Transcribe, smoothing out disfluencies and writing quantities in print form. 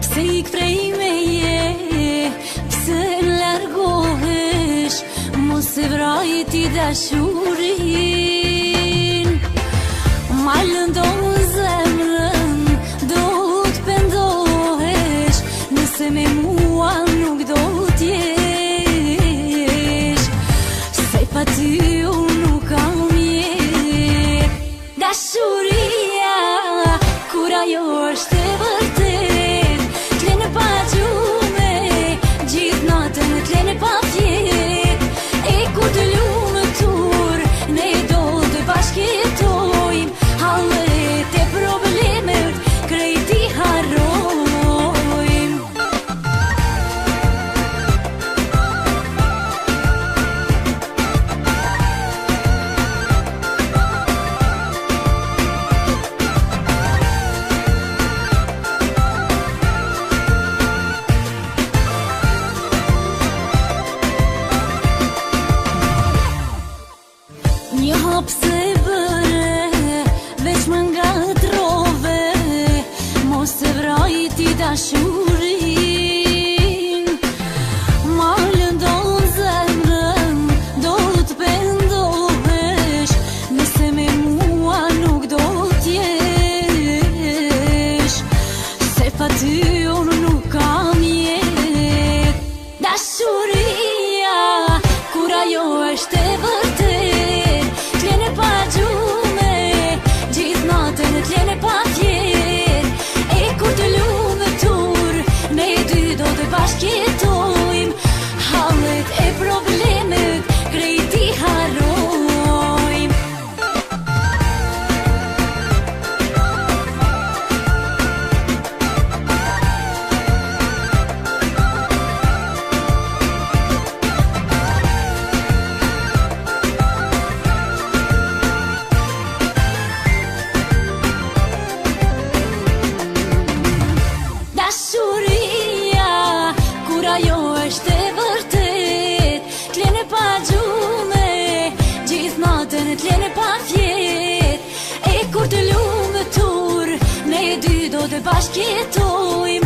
Pse ik prej meje, pse largohesh, mos e vrajti dashurin. Ma lëndon zemrën, do t'pendohesh, nëse me mua nuk do t'jesh. Se pa ty unë nuk kam jetë. Dashuria, kur ajo është e vërtet, t'lene pa gjume, gjithë natën t'lene pa fjet. E kur të lumë tur, ne do të bashkjetojmë, hallet e problemet, krejti harrojmë. Një hap se bëre, veç më ngatrove, mos e vrajti dashurin. Ma lëndon zemrën, do t'pendohesh, nëse me mua nuk do t'jesh. Se pa ty unë nuk kam jetë. Dashuria, kur ajo është e vërtet, t'lene pa gjume, gjithë natën t'lene pa fjet. E kur të lumë tur, ne dy do të bashkjetojmë, hallet e problemet, krejti harrojmë. Dashuria, kur ajo është e vërtet, t'lene pa gjume, gjithë natën t'lene pa fjet. E kur të lumë tur, ne dy do të bashkjetojmë,